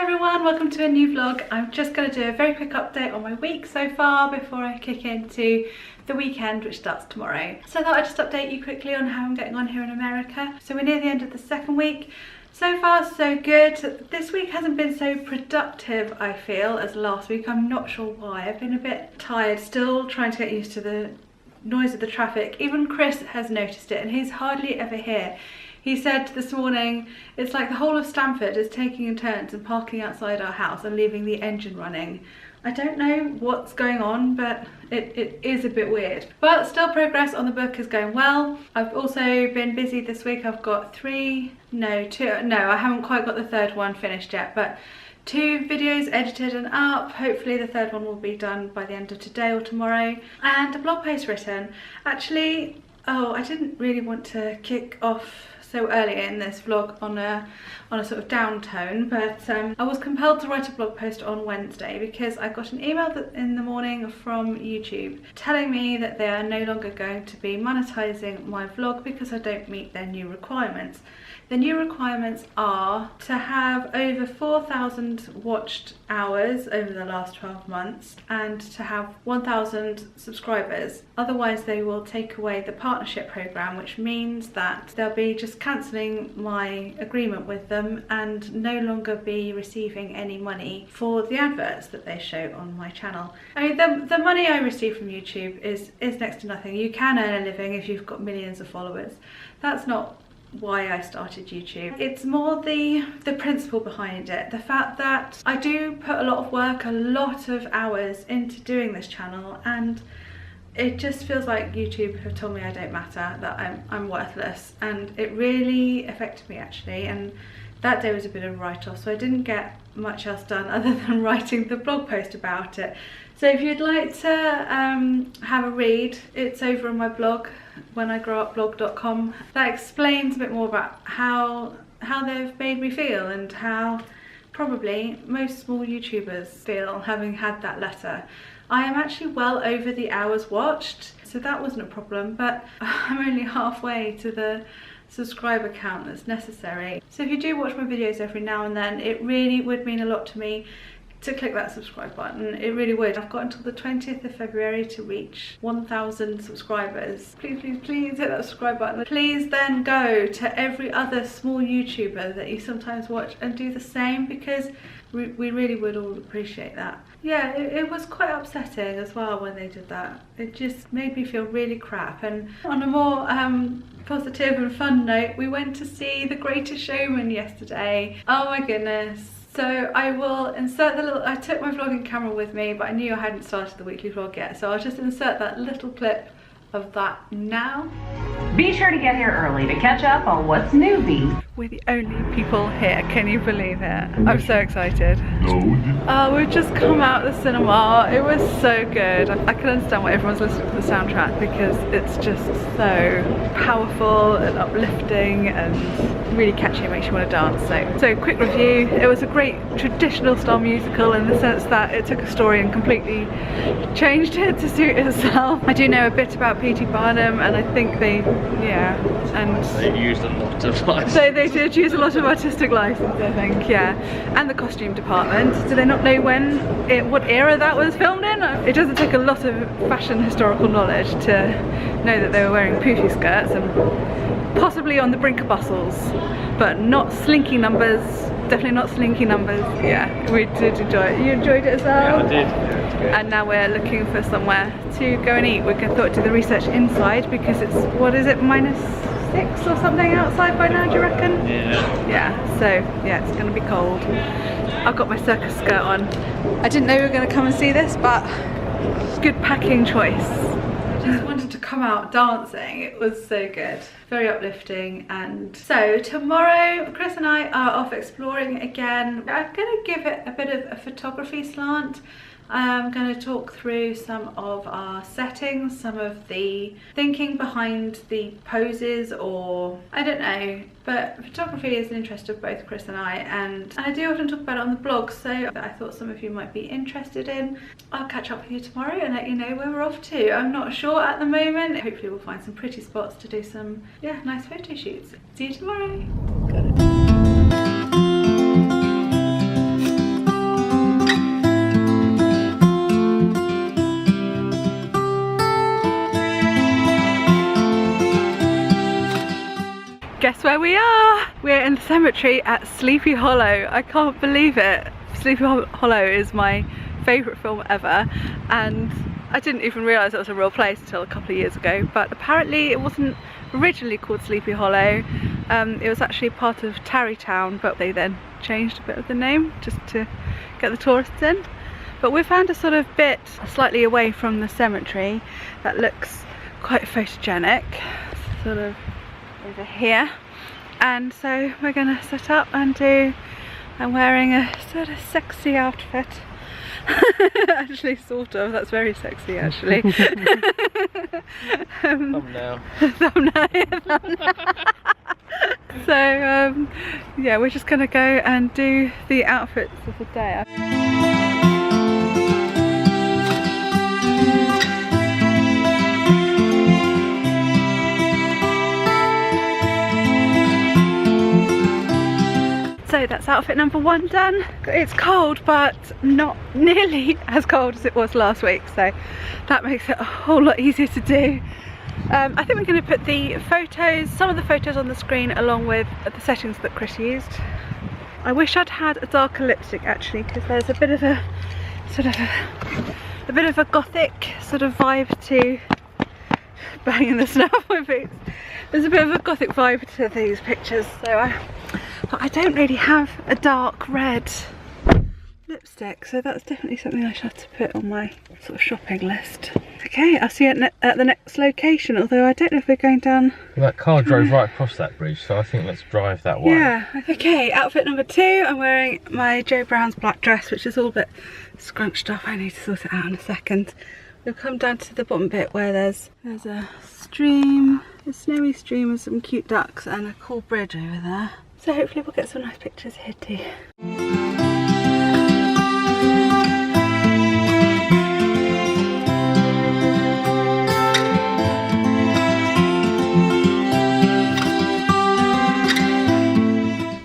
everyone, welcome to a new vlog. I'm just going to do a very quick update on my week so far before I kick into the weekend, which starts tomorrow. So I thought I'd just update you quickly on how I'm getting on here in America. So we're near the end of the second week. So far so good. This week hasn't been so productive, I feel, as last week. I'm not sure why. I've been a bit tired, still trying to get used to the noise of the traffic. Even Chris has noticed it and he's hardly ever here. He said this morning, it's like the whole of Stamford is taking in turns and parking outside our house and leaving the engine running. I don't know what's going on, but it is a bit weird. But still, progress on the book is going well. I've also been busy this week. I've got I haven't quite got the third one finished yet, but 2 videos edited and up. Hopefully the third one will be done by the end of today or tomorrow. And a blog post written. Actually, I didn't really want to kick off so early in this vlog on a sort of down tone, but I was compelled to write a blog post on Wednesday because I got an email in the morning from YouTube telling me that they are no longer going to be monetizing my vlog because I don't meet their new requirements. The new requirements are to have over 4,000 watched hours over the last 12 months and to have 1,000 subscribers. Otherwise they will take away the partnership program, which means that they'll be just cancelling my agreement with them and no longer be receiving any money for the adverts that they show on my channel. I mean, the money I receive from YouTube is next to nothing. You can earn a living if you've got millions of followers. That's not why I started YouTube. It's more the principle behind it. The fact that I do put a lot of work, a lot of hours into doing this channel, and it just feels like YouTube have told me I don't matter, that I'm worthless, and it really affected me actually. And that day was a bit of a write-off, so I didn't get much else done other than writing the blog post about it. So if you'd like to have a read, it's over on my blog, whenIgrowupblog.com. That explains a bit more about how they've made me feel and how probably most small YouTubers feel having had that letter. I am actually well over the hours watched, so that wasn't a problem, but I'm only halfway to the subscriber count that's necessary. So if you do watch my videos every now and then, it really would mean a lot to me to click that subscribe button. It really would. I've got until the 20th of February to reach 1,000 subscribers. Please, please, please hit that subscribe button. Please then go to every other small YouTuber that you sometimes watch and do the same, because we really would all appreciate that. Yeah, it was quite upsetting as well when they did that. It just made me feel really crap. And on a more positive and fun note, we went to see The Greatest Showman yesterday. Oh my goodness. So I will insert I took my vlogging camera with me, but I knew I hadn't started the weekly vlog yet, so I'll just insert that little clip of that now. Be sure to get here early to catch up on what's newsy. We're the only people here, can you believe it? I'm so excited. We've just come out the cinema. It was so good. I can understand why everyone's listening to the soundtrack, because it's just so powerful and uplifting and really catchy and makes you want to dance. So quick review. It was a great traditional style musical in the sense that it took a story and completely changed it to suit itself. I do know a bit about P.T. Barnum, and I think they used a lot of they did use a lot of artistic license, I think, yeah. And the costume department. Do they not know what era that was filmed in? It doesn't take a lot of fashion historical knowledge to know that they were wearing poofy skirts and possibly on the brink of bustles, but not slinky numbers. Definitely not slinky numbers. Yeah, we did enjoy it. You enjoyed it as well? Yeah, I did. Yeah, it was good. And now we're looking for somewhere to go and eat. We're going to do the research inside because it's, what is it, -6 or something outside by now, do you reckon? Yeah. Yeah, so yeah, it's going to be cold. I've got my circus skirt on. I didn't know we were going to come and see this, but good packing choice. Just wanted to come out dancing. It was so good, very uplifting. And so tomorrow Chris and I are off exploring again. I'm going to give it a bit of a photography slant. I'm going to talk through some of our settings, some of the thinking behind the poses, or I don't know, but photography is an interest of both Chris and and I do often talk about it on the blog, so I thought some of you might be interested in. I'll catch up with you tomorrow and let you know where we're off to. I'm not sure at the moment. Hopefully we'll find some pretty spots to do some, yeah, nice photo shoots. See you tomorrow. Got it. where we are. We're in the cemetery at Sleepy Hollow. I can't believe it. Sleepy Hollow is my favourite film ever, and I didn't even realise it was a real place until a couple of years ago, but apparently it wasn't originally called Sleepy Hollow. It was actually part of Tarrytown, but they then changed a bit of the name just to get the tourists in. But we found a sort of bit slightly away from the cemetery that looks quite photogenic, sort of over here, and so we're gonna set up and I'm wearing a sort of sexy outfit. Actually, sort of, that's very sexy actually. Thumbnail. So yeah, we're just gonna go and do the outfits of the day. So that's outfit number 1 done. It's cold, but not nearly as cold as it was last week, so that makes it a whole lot easier to do. I think we're going to put the photos, some of the photos on the screen along with the settings that Chris used. I wish I'd had a darker lipstick actually, because there's a bit of a sort of a bit of a gothic sort of vibe to banging the snow off my boots. There's a bit of a gothic vibe to these pictures, so but I don't really have a dark red lipstick, so that's definitely something I should have to put on my sort of shopping list. Okay, I'll see you at the next location, although I don't know if we're going down... Well, that car drove right across that bridge, so I think let's drive that way. Yeah. Okay, outfit number 2, I'm wearing my Jo Brown's black dress, which is all a bit scrunched up. I need to sort it out in a second. We'll come down to the bottom bit where there's a stream, a snowy stream with some cute ducks and a cool bridge over there. So hopefully we'll get some nice pictures here too.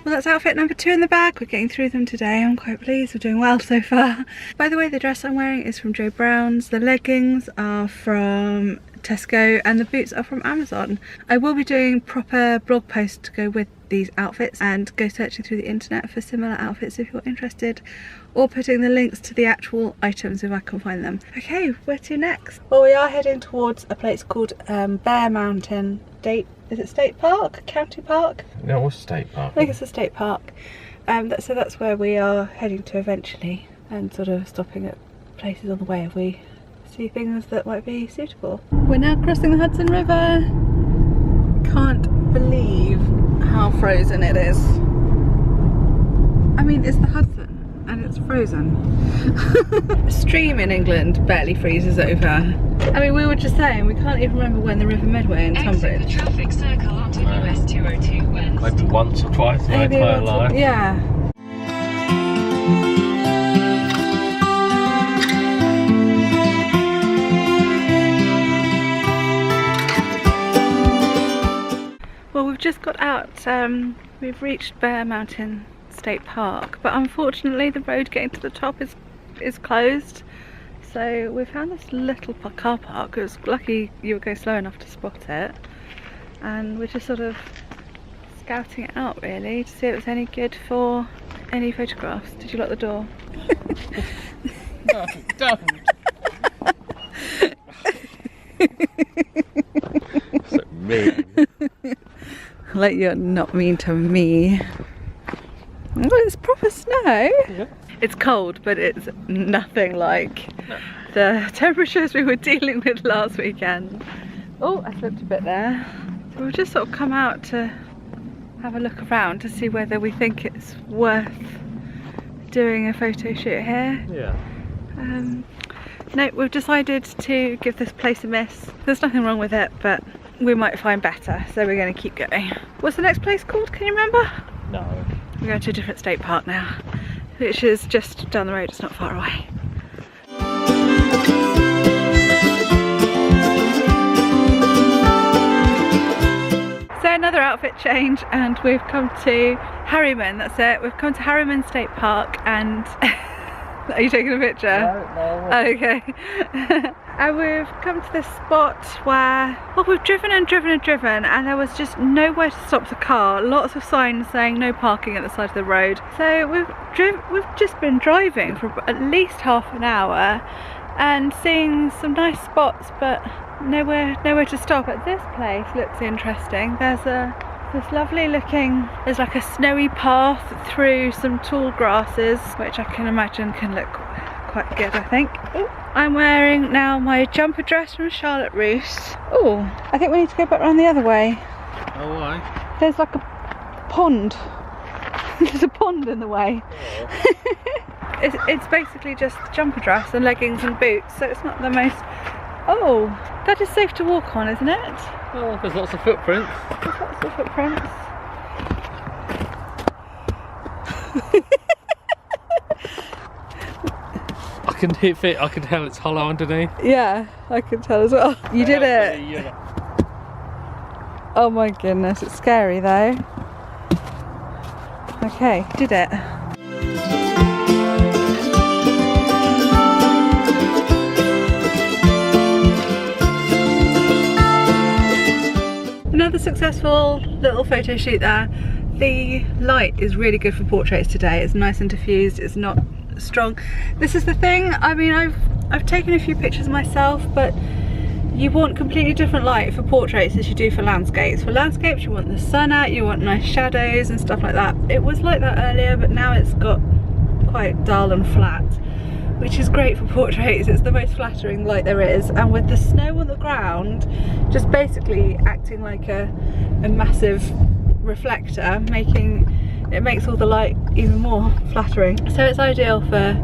Well, that's outfit number 2 in the bag. We're getting through them today. I'm quite pleased. We're doing well so far. By the way, the dress I'm wearing is from Jo Brown's. The leggings are from Tesco and the boots are from Amazon. I will be doing proper blog posts to go with these outfits, and go searching through the internet for similar outfits if you're interested, or putting the links to the actual items if I can find them. Okay, where to next? Well, we are heading towards a place called Bear Mountain State, is it State Park? County Park? No, it was State Park. I think it's a state park. So that's where we are heading to eventually, and sort of stopping at places on the way if we see things that might be suitable. We're now crossing the Hudson River. Can't believe how frozen it is. I mean, it's the Hudson and it's frozen. A stream in England barely freezes over. I mean, we were just saying, we can't even remember when the River Medway in Tunbridge. Exit the traffic circle onto US 202 West. Maybe once or twice in my entire life. Yeah. Well, we've just got out, we've reached Bear Mountain State Park, but unfortunately the road getting to the top is closed. So we found this little car park. It was lucky you were going slow enough to spot it, and we're just sort of scouting it out really to see if it's any good for any photographs. Did you lock the door? No, don't. So mean. Like you're not mean to me. Well, it's proper snow. Yeah. It's cold, but it's nothing like the temperatures we were dealing with last weekend. Oh, I slipped a bit there. So we've just sort of come out to have a look around to see whether we think it's worth doing a photo shoot here. Yeah. No, we've decided to give this place a miss. There's nothing wrong with it, but we might find better, so we're going to keep going. What's the next place called? Can you remember? No. We're going to a different state park now, which is just down the road. It's not far away. So another outfit change, and we've come to Harriman. That's it. We've come to Harriman State Park, and Are you taking a picture? No. Okay. And we've come to this spot where, well, we've driven and there was just nowhere to stop the car. Lots of signs saying no parking at the side of the road. So we've just been driving for at least half an hour and seeing some nice spots, but nowhere to stop. At this place looks interesting. There's this lovely looking, there's like a snowy path through some tall grasses, which I can imagine can look quite good, I think. Ooh. I'm wearing now my jumper dress from Charlotte Russe. Oh, I think we need to go back around the other way. Oh, why? There's like a pond. There's a pond in the way. Oh. It's basically just jumper dress and leggings and boots, so it's not the most... Oh, that is safe to walk on, isn't it? Well, there's lots of footprints. There's lots of footprints. I can tell it's hollow underneath. Yeah, I can tell as well. You did it. Oh my goodness, it's scary though. Okay, did it. Another successful little photo shoot there. The light is really good for portraits today. It's nice and diffused, it's not strong. This is the thing, I mean, I've taken a few pictures myself, but you want completely different light for portraits as you do for landscapes. For landscapes you want the sun out, you want nice shadows and stuff like that. It was like that earlier, but now it's got quite dull and flat, which is great for portraits. It's the most flattering light there is, and with the snow on the ground just basically acting like a massive reflector, it makes all the light even more flattering. So it's ideal for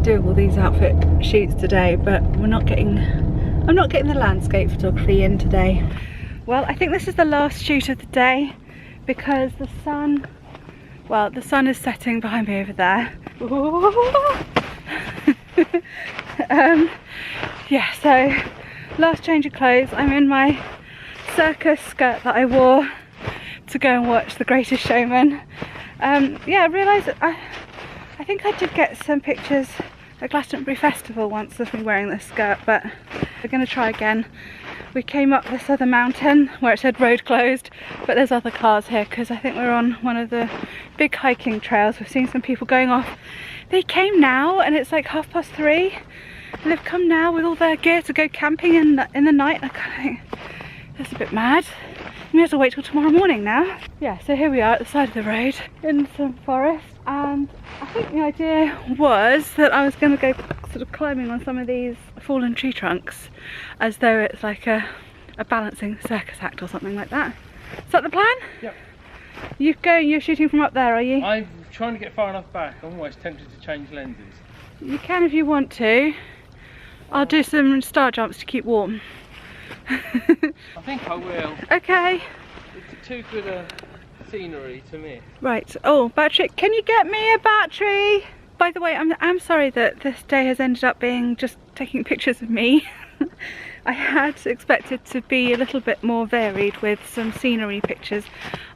doing all these outfit shoots today, but I'm not getting the landscape photography in today. Well, I think this is the last shoot of the day because the sun is setting behind me over there. Yeah, so last change of clothes. I'm in my circus skirt that I wore to go and watch The Greatest Showman. Yeah, I realised that I think I did get some pictures at Glastonbury Festival once of me wearing this skirt, but we're going to try again. We came up this other mountain where it said road closed, but there's other cars here because I think we're on one of the big hiking trails. We've seen some people going off. They came now and it's like 3:30 and they've come now with all their gear to go camping in the night. I kind of think that's a bit mad. We have to wait till tomorrow morning now. Yeah, so here we are at the side of the road in some forest, and I think the idea was that I was going to go sort of climbing on some of these fallen tree trunks as though it's like a balancing circus act or something like that. Is that the plan? Yep. You're shooting from up there, are you? I'm trying to get far enough back. I'm always tempted to change lenses. You can if you want to. I'll do some star jumps to keep warm. I think I will. Okay. It's too good a scenery to miss. Right. Oh, battery. Can you get me a battery? By the way, I'm sorry that this day has ended up being just taking pictures of me. I had expected to be a little bit more varied with some scenery pictures.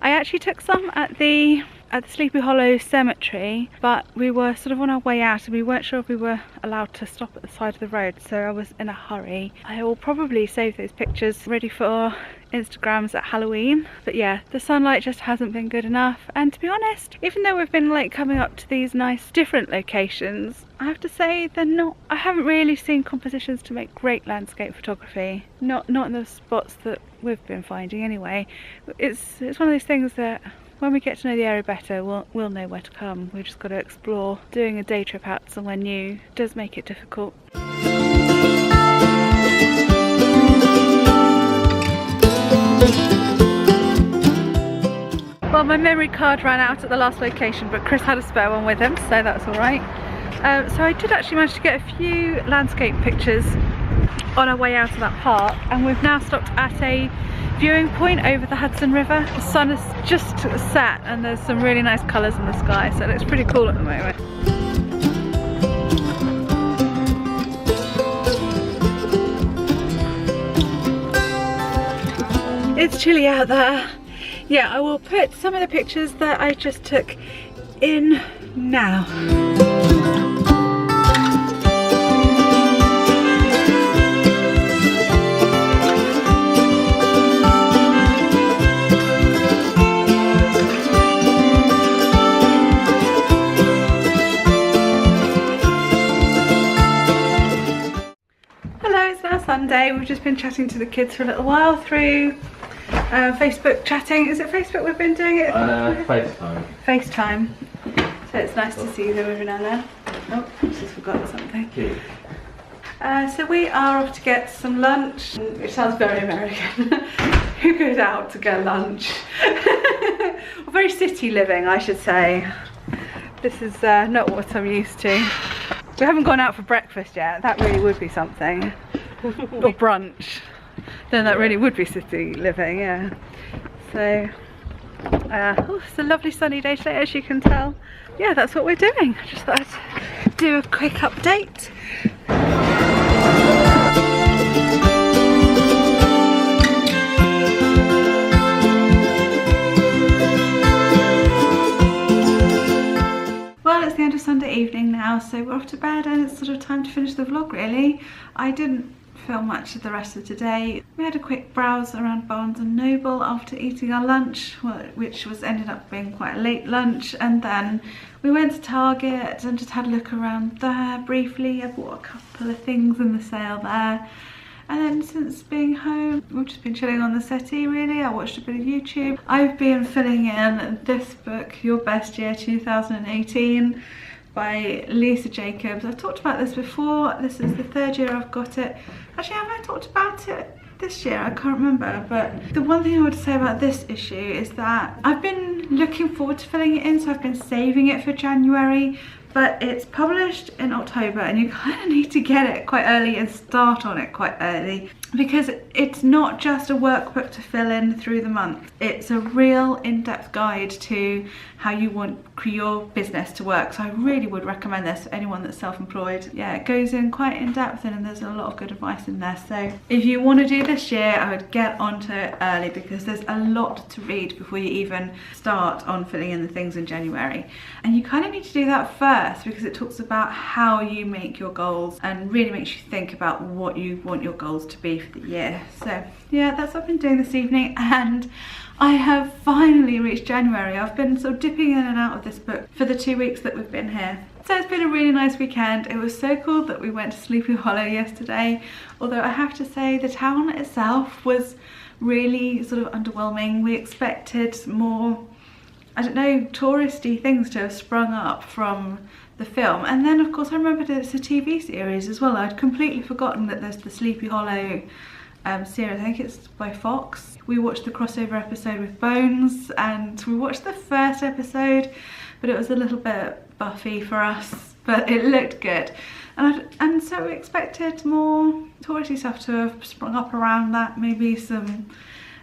I actually took some at the Sleepy Hollow Cemetery, but we were sort of on our way out and we weren't sure if we were allowed to stop at the side of the road, so I was in a hurry. I will probably save those pictures ready for Instagrams at Halloween, but yeah, the sunlight just hasn't been good enough. And to be honest, even though we've been like coming up to these nice different locations, I have to say I haven't really seen compositions to make great landscape photography. Not in the spots that we've been finding anyway. It's one of those things that when we get to know the area better, we'll know where to come. We've just got to explore. Doing a day trip out somewhere new does make it difficult. Well, my memory card ran out at the last location, but Chris had a spare one with him, so that's all right. So I did actually manage to get a few landscape pictures on our way out of that park, and we've now stopped at a viewing point over the Hudson River. The sun has just set and there's some really nice colours in the sky, so it looks pretty cool at the moment. It's chilly out there. Yeah, I will put some of the pictures that I just took in now. Sunday. We've just been chatting to the kids for a little while through Facebook chatting. Is it Facebook we've been doing it? FaceTime. FaceTime. So it's nice to see them every now and then. Oh, I just forgot something. So we are off to get some lunch, which sounds very American. Who goes out to get lunch? Well, very city living, I should say. This is not what I'm used to. We haven't gone out for breakfast yet. That really would be something. Or brunch. Then that really would be city living, yeah. So, it's a lovely sunny day today, as you can tell. Yeah, that's what we're doing. I just thought I'd do a quick update. Well, it's the end of Sunday evening now, so we're off to bed and it's sort of time to finish the vlog really. I didn't film much of the rest of today. We had a quick browse around Barnes & Noble after eating our lunch, which ended up being quite a late lunch, and then we went to Target and just had a look around there briefly. I bought a couple of things in the sale there. And then since being home, we've just been chilling on the settee really. I watched a bit of YouTube. I've been filling in this book, Your Best Year 2018 by Lisa Jacobs. I've talked about this before. This is the third year I've got it. Actually, have I talked about it this year? I can't remember. But the one thing I would say about this issue is that I've been looking forward to filling it in, so I've been saving it for January. But it's published in October and you kind of need to get it quite early and start on it quite early, because it's not just a workbook to fill in through the month. It's a real in-depth guide to how you want your business to work. So I really would recommend this for anyone that's self-employed. Yeah, it goes in quite in-depth and there's a lot of good advice in there. So if you want to do this year, I would get onto it early because there's a lot to read before you even start on filling in the things in January. And you kind of need to do that first, because it talks about how you make your goals and really makes you think about what you want your goals to be for the year. So yeah, that's what I've been doing this evening, and I have finally reached January. I've been sort of dipping in and out of this book for the 2 weeks that we've been here. So it's been a really nice weekend. It was so cool that we went to Sleepy Hollow yesterday, although I have to say the town itself was really sort of underwhelming. We expected more, I don't know, touristy things to have sprung up from the film. And then of course I remembered it's a TV series as well. I'd completely forgotten that there's the Sleepy Hollow series. I think it's by Fox. We watched the crossover episode with Bones and we watched the first episode, but it was a little bit Buffy for us, but it looked good. And so we expected more touristy stuff to have sprung up around that, maybe some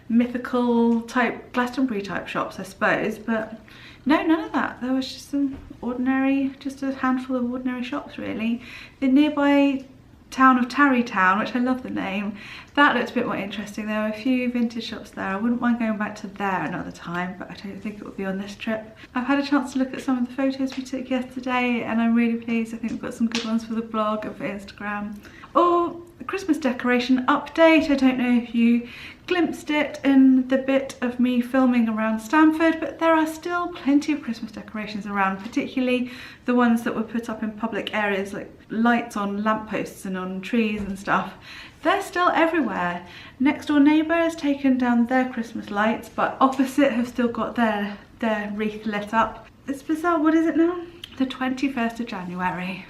mythical type Glastonbury type shops I suppose, but no, none of that. There was just some ordinary, just a handful of ordinary shops really. The nearby town of Tarrytown, which I love the name, that looked a bit more interesting. There were a few vintage shops there. I wouldn't mind going back to there another time, but I don't think it would be on this trip. I've had a chance to look at some of the photos we took yesterday and I'm really pleased. I think we've got some good ones for the blog and for Instagram. Oh, the Christmas decoration update. I don't know if you glimpsed it in the bit of me filming around Stamford, but there are still plenty of Christmas decorations around, particularly the ones that were put up in public areas, like lights on lampposts and on trees and stuff. They're still everywhere. Next door neighbour has taken down their Christmas lights, but opposite have still got their wreath lit up. It's bizarre. What is it now? The 21st of January.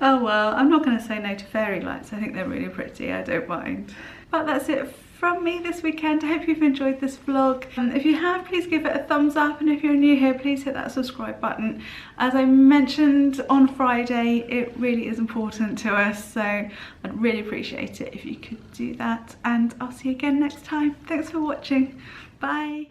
Oh well, I'm not going to say no to fairy lights. I think they're really pretty. I don't mind. But that's it from me this weekend. I hope you've enjoyed this vlog. If you have, please give it a thumbs up, and if you're new here, please hit that subscribe button. As I mentioned on Friday, it really is important to us, so I'd really appreciate it if you could do that, and I'll see you again next time. Thanks for watching. Bye.